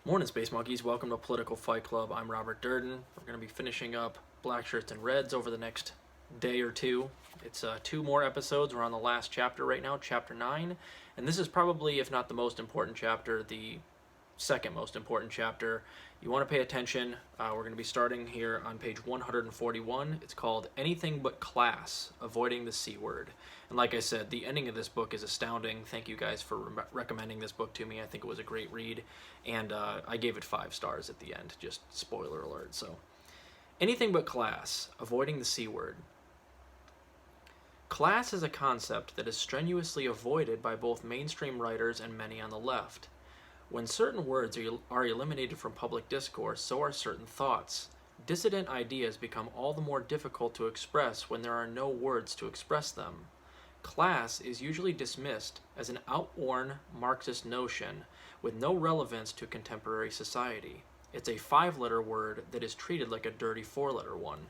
Morning, Space Monkeys. Welcome to Political Fight Club. I'm Robert Durden. We're going to be finishing up Blackshirts and Reds over the next day or two. It's two more episodes. We're on the last chapter right now, Chapter 9. And this is probably, if not the most important chapter, the second most important chapter. You want to pay attention. We're going to be starting here on page 141. It's called Anything But Class, Avoiding the C Word. And like I said, the ending of this book is astounding. Thank you guys for recommending this book to me. I think it was a great read. And I gave it 5 stars at the end. Just spoiler alert. So, Anything But Class, Avoiding the C Word. Class is a concept that is strenuously avoided by both mainstream writers and many on the left. When certain words are eliminated from public discourse, so are certain thoughts. Dissident ideas become all the more difficult to express when there are no words to express them. Class is usually dismissed as an outworn Marxist notion with no relevance to contemporary society. It's a 5-letter word that is treated like a dirty 4-letter one.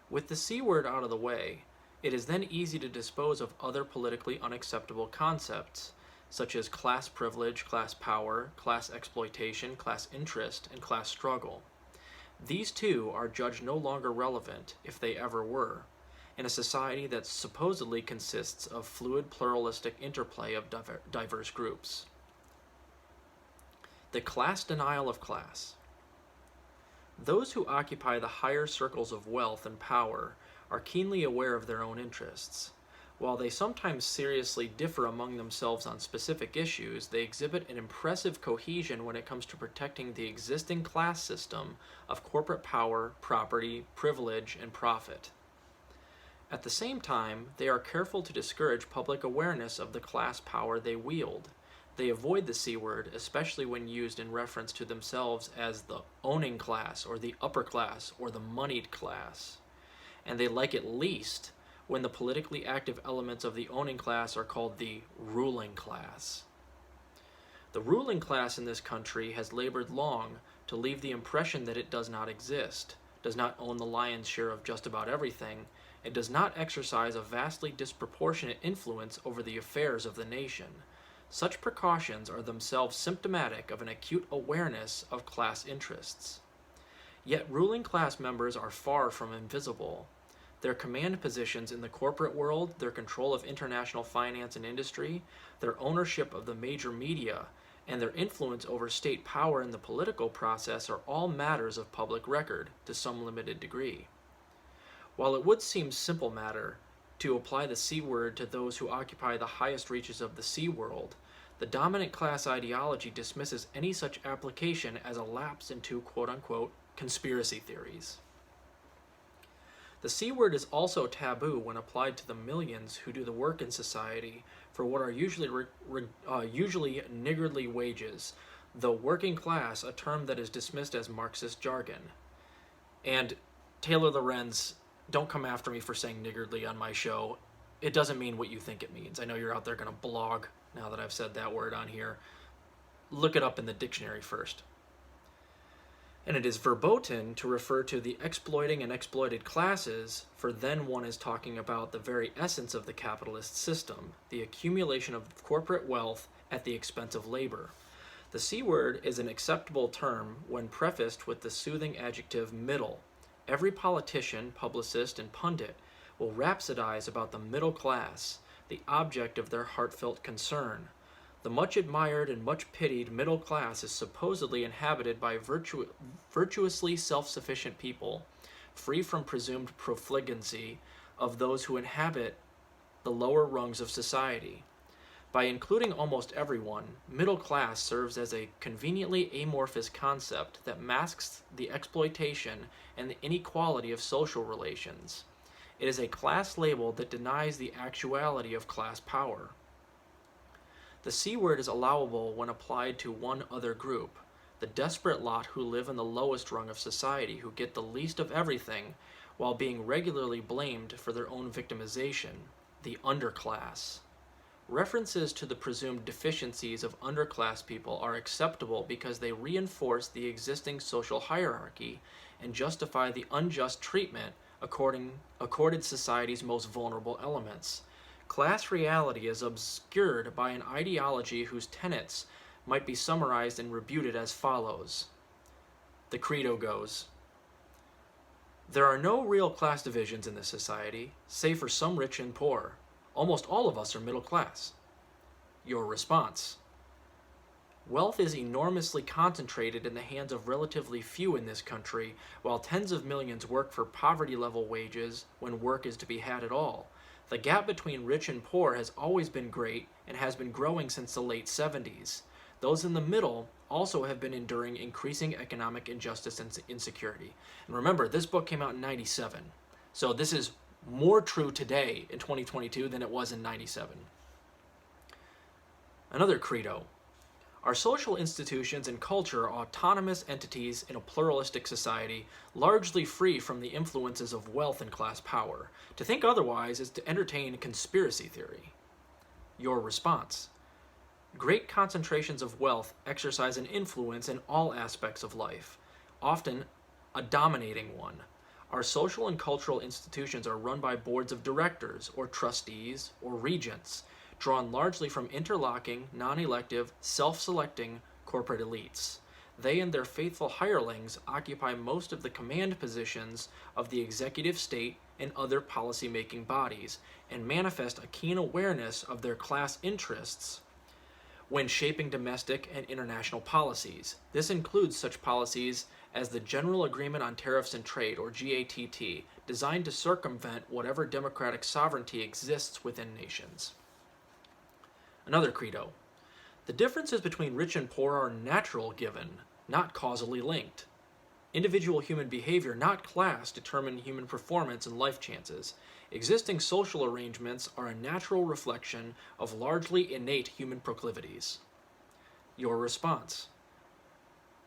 With the C word out of the way, it is then easy to dispose of other politically unacceptable concepts, such as class privilege, class power, class exploitation, class interest, and class struggle. These two are judged no longer relevant, if they ever were, in a society that supposedly consists of fluid pluralistic interplay of diverse groups. The class denial of class. Those who occupy the higher circles of wealth and power are keenly aware of their own interests. While they sometimes seriously differ among themselves on specific issues, they exhibit an impressive cohesion when it comes to protecting the existing class system of corporate power, property, privilege, and profit. At the same time, they are careful to discourage public awareness of the class power they wield. They avoid the C word, especially when used in reference to themselves as the owning class, or the upper class, or the moneyed class. And they like it least when the politically active elements of the owning class are called the ruling class. The ruling class in this country has labored long to leave the impression that it does not exist, does not own the lion's share of just about everything, and does not exercise a vastly disproportionate influence over the affairs of the nation. Such precautions are themselves symptomatic of an acute awareness of class interests. Yet ruling class members are far from invisible. Their command positions in the corporate world, their control of international finance and industry, their ownership of the major media, and their influence over state power in the political process are all matters of public record to some limited degree. While it would seem simple matter to apply the C word to those who occupy the highest reaches of the C world, the dominant class ideology dismisses any such application as a lapse into quote-unquote conspiracy theories. The C word is also taboo when applied to the millions who do the work in society for what are usually niggardly wages, the working class, a term that is dismissed as Marxist jargon. And Taylor Lorenz, don't come after me for saying niggardly on my show. It doesn't mean what you think it means. I know you're out there going to blog now that I've said that word on here. Look it up in the dictionary first. And it is verboten to refer to the exploiting and exploited classes, for then one is talking about the very essence of the capitalist system, the accumulation of corporate wealth at the expense of labor. The C word is an acceptable term when prefaced with the soothing adjective middle. Every politician, publicist, and pundit will rhapsodize about the middle class, the object of their heartfelt concern. The much admired and much pitied middle class is supposedly inhabited by virtuously self-sufficient people, free from presumed profligacy of those who inhabit the lower rungs of society. By including almost everyone, middle class serves as a conveniently amorphous concept that masks the exploitation and the inequality of social relations. It is a class label that denies the actuality of class power. The C word is allowable when applied to one other group, the desperate lot who live in the lowest rung of society, who get the least of everything while being regularly blamed for their own victimization, the underclass. References to the presumed deficiencies of underclass people are acceptable because they reinforce the existing social hierarchy and justify the unjust treatment accorded society's most vulnerable elements. Class reality is obscured by an ideology whose tenets might be summarized and rebuted as follows. The credo goes, "There are no real class divisions in this society, save for some rich and poor. Almost all of us are middle class." Your response: "Wealth is enormously concentrated in the hands of relatively few in this country, while tens of millions work for poverty-level wages when work is to be had at all. The gap between rich and poor has always been great and has been growing since the late 70s. Those in the middle also have been enduring increasing economic injustice and insecurity." And remember, this book came out in 97. So this is more true today in 2022 than it was in 97. Another credo: "Our social institutions and culture are autonomous entities in a pluralistic society, largely free from the influences of wealth and class power. To think otherwise is to entertain conspiracy theory." Your response: "Great concentrations of wealth exercise an influence in all aspects of life, often a dominating one. Our social and cultural institutions are run by boards of directors, or trustees, or regents, drawn largely from interlocking, non-elective, self-selecting corporate elites. They and their faithful hirelings occupy most of the command positions of the executive state and other policy-making bodies, and manifest a keen awareness of their class interests when shaping domestic and international policies. This includes such policies as the General Agreement on Tariffs and Trade, or GATT, designed to circumvent whatever democratic sovereignty exists within nations." Another credo: "The differences between rich and poor are natural given, not causally linked. Individual human behavior, not class, determine human performance and life chances. Existing social arrangements are a natural reflection of largely innate human proclivities." Your response: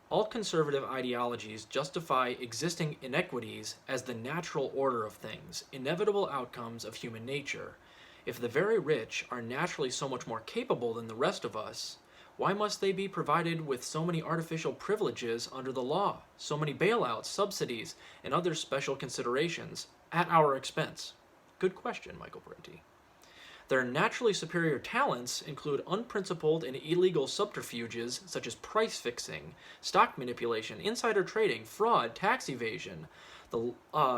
"All conservative ideologies justify existing inequities as the natural order of things, inevitable outcomes of human nature. If the very rich are naturally so much more capable than the rest of us, why must they be provided with so many artificial privileges under the law, so many bailouts, subsidies, and other special considerations at our expense?" Good question, Michael Parenti. "Their naturally superior talents include unprincipled and illegal subterfuges such as price fixing, stock manipulation, insider trading, fraud, tax evasion, the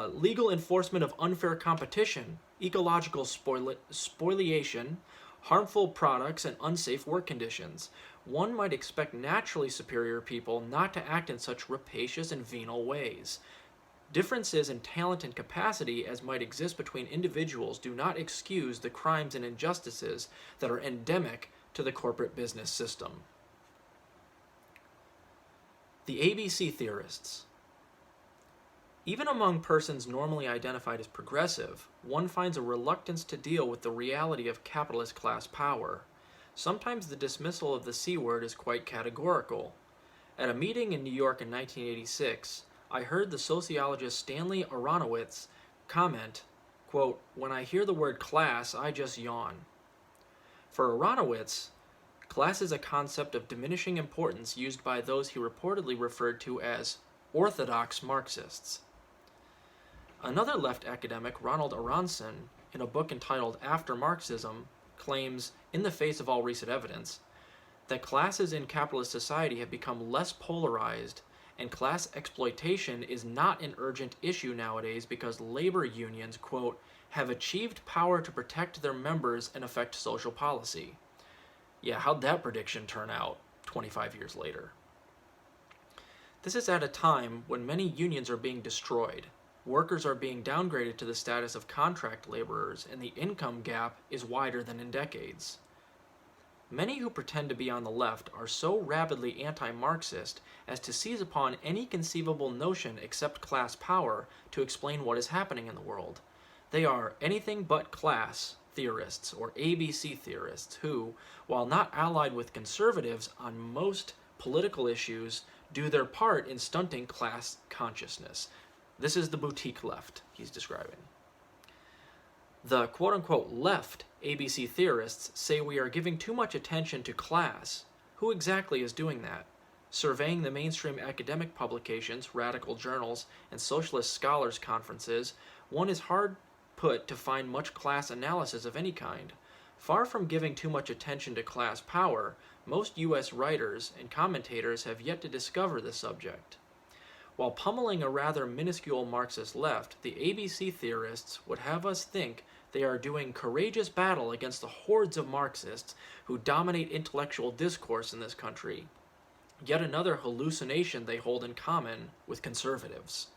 legal enforcement of unfair competition, ecological spoliation, harmful products, and unsafe work conditions. One might expect naturally superior people not to act in such rapacious and venal ways. Differences in talent and capacity as might exist between individuals do not excuse the crimes and injustices that are endemic to the corporate business system." The ABC theorists. Even among persons normally identified as progressive, one finds a reluctance to deal with the reality of capitalist class power. Sometimes the dismissal of the C word is quite categorical. At a meeting in New York in 1986, I heard the sociologist Stanley Aronowitz comment, quote, "When I hear the word class, I just yawn." For Aronowitz, class is a concept of diminishing importance used by those he reportedly referred to as orthodox Marxists. Another left academic, Ronald Aronson, in a book entitled After Marxism, claims, in the face of all recent evidence, that classes in capitalist society have become less polarized, and class exploitation is not an urgent issue nowadays because labor unions, quote, "have achieved power to protect their members and affect social policy." Yeah, how'd that prediction turn out 25 years later? This is at a time when many unions are being destroyed. Workers are being downgraded to the status of contract laborers, and the income gap is wider than in decades. Many who pretend to be on the left are so rabidly anti-Marxist as to seize upon any conceivable notion except class power to explain what is happening in the world. They are anything but class theorists, or ABC theorists, who, while not allied with conservatives on most political issues, do their part in stunting class consciousness. This is the boutique left he's describing. The quote-unquote left ABC theorists say we are giving too much attention to class. Who exactly is doing that? Surveying the mainstream academic publications, radical journals, and socialist scholars conferences, one is hard put to find much class analysis of any kind. Far from giving too much attention to class power, most U.S. writers and commentators have yet to discover the subject. While pummeling a rather minuscule Marxist left, the ABC theorists would have us think they are doing courageous battle against the hordes of Marxists who dominate intellectual discourse in this country. Yet another hallucination they hold in common with conservatives.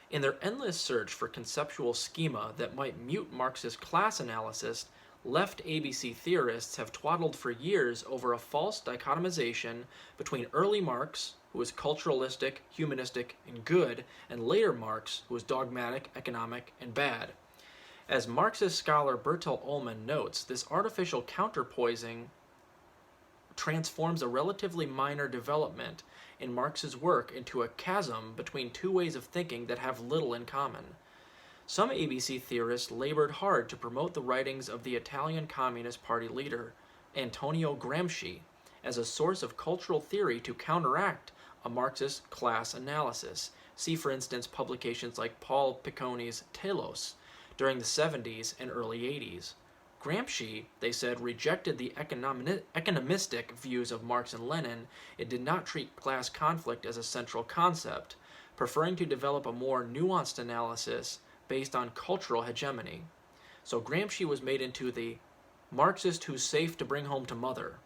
In their endless search for conceptual schema that might mute Marxist class analysis, left ABC theorists have twaddled for years over a false dichotomization between early Marx, who was culturalistic, humanistic, and good, and later Marx, who was dogmatic, economic, and bad. As Marxist scholar Bertel Ullmann notes, this artificial counterpoising transforms a relatively minor development in Marx's work into a chasm between two ways of thinking that have little in common. Some ABC theorists labored hard to promote the writings of the Italian Communist Party leader, Antonio Gramsci, as a source of cultural theory to counteract a Marxist class analysis. See, for instance, publications like Paul Piccone's Telos during the 70s and early 80s. Gramsci, they said, rejected the economistic views of Marx and Lenin. It did not treat class conflict as a central concept, preferring to develop a more nuanced analysis based on cultural hegemony. So Gramsci was made into the Marxist who's safe to bring home to mother,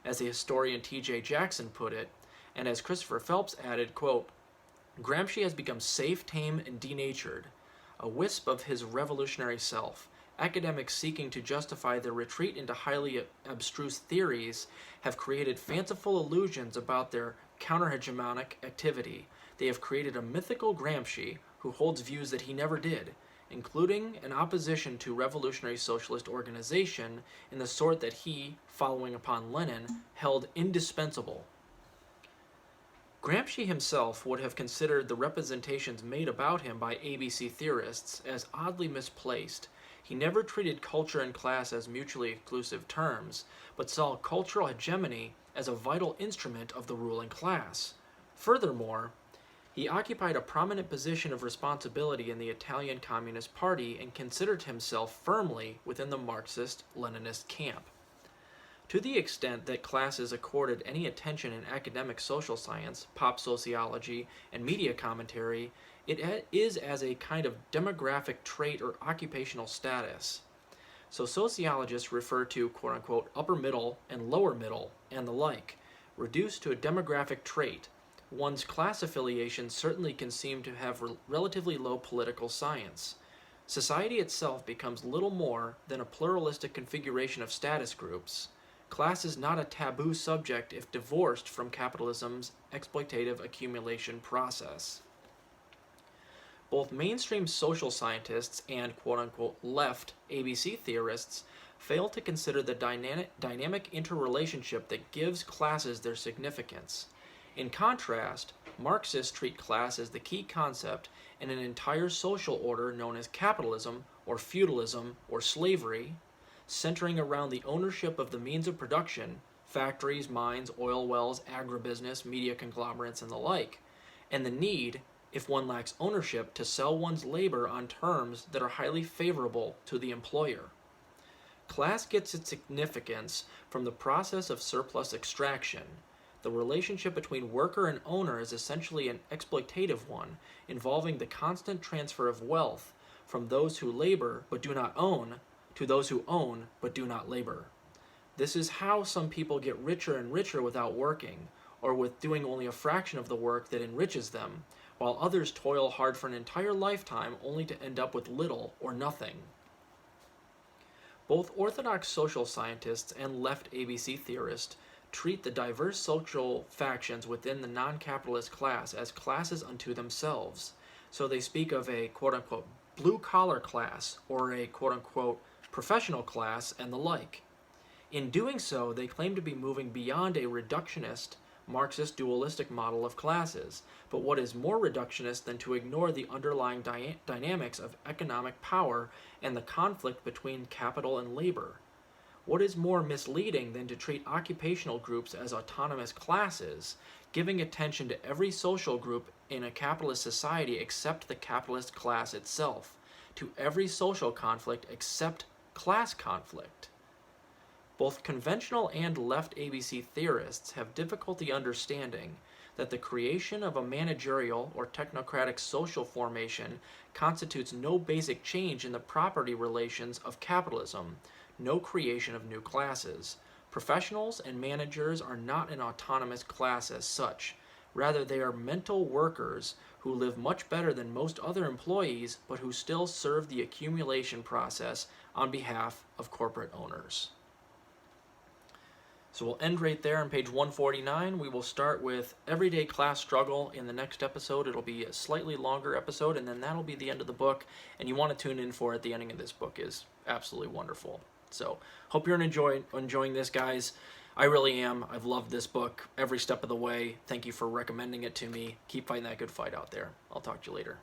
as the historian T.J. Jackson put it, and as Christopher Phelps added, quote, Gramsci has become safe, tame, and denatured, a wisp of his revolutionary self. Academics seeking to justify their retreat into highly abstruse theories have created fanciful illusions about their counter-hegemonic activity. They have created a mythical Gramsci who holds views that he never did, including an opposition to revolutionary socialist organization in the sort that he, following upon Lenin, held indispensable. Gramsci himself would have considered the representations made about him by ABC theorists as oddly misplaced. He never treated culture and class as mutually exclusive terms, but saw cultural hegemony as a vital instrument of the ruling class. Furthermore, he occupied a prominent position of responsibility in the Italian Communist Party and considered himself firmly within the Marxist-Leninist camp. To the extent that class is accorded any attention in academic social science, pop sociology, and media commentary, it is as a kind of demographic trait or occupational status. So sociologists refer to quote-unquote upper middle and lower middle and the like, reduced to a demographic trait. One's class affiliation certainly can seem to have relatively low political science. Society itself becomes little more than a pluralistic configuration of status groups. Class is not a taboo subject if divorced from capitalism's exploitative accumulation process. Both mainstream social scientists and quote-unquote left ABC theorists fail to consider the dynamic interrelationship that gives classes their significance. In contrast, Marxists treat class as the key concept in an entire social order known as capitalism or feudalism or slavery, centering around the ownership of the means of production, factories, mines, oil wells, agribusiness, media conglomerates, and the like, and the need, if one lacks ownership, to sell one's labor on terms that are highly favorable to the employer. Class gets its significance from the process of surplus extraction. The relationship between worker and owner is essentially an exploitative one, involving the constant transfer of wealth from those who labor but do not own to those who own but do not labor. This is how some people get richer and richer without working, or with doing only a fraction of the work that enriches them, while others toil hard for an entire lifetime only to end up with little or nothing. Both orthodox social scientists and left ABC theorists treat the diverse social factions within the non-capitalist class as classes unto themselves. So they speak of a quote-unquote blue-collar class or a quote-unquote professional class and the like. In doing so, they claim to be moving beyond a reductionist Marxist dualistic model of classes, but what is more reductionist than to ignore the underlying dynamics of economic power and the conflict between capital and labor? What is more misleading than to treat occupational groups as autonomous classes, giving attention to every social group in a capitalist society except the capitalist class itself, to every social conflict except class conflict? Both conventional and left ABC theorists have difficulty understanding that the creation of a managerial or technocratic social formation constitutes no basic change in the property relations of capitalism, no creation of new classes. Professionals and managers are not an autonomous class as such. Rather, they are mental workers who live much better than most other employees, but who still serve the accumulation process on behalf of corporate owners. So we'll end right there on page 149. We will start with everyday class struggle in the next episode. It'll be a slightly longer episode, and then that'll be the end of the book. And you want to tune in for it. The ending of this book is absolutely wonderful. So hope you're enjoying this, guys. I really am. I've loved this book every step of the way. Thank you for recommending it to me. Keep fighting that good fight out there. I'll talk to you later.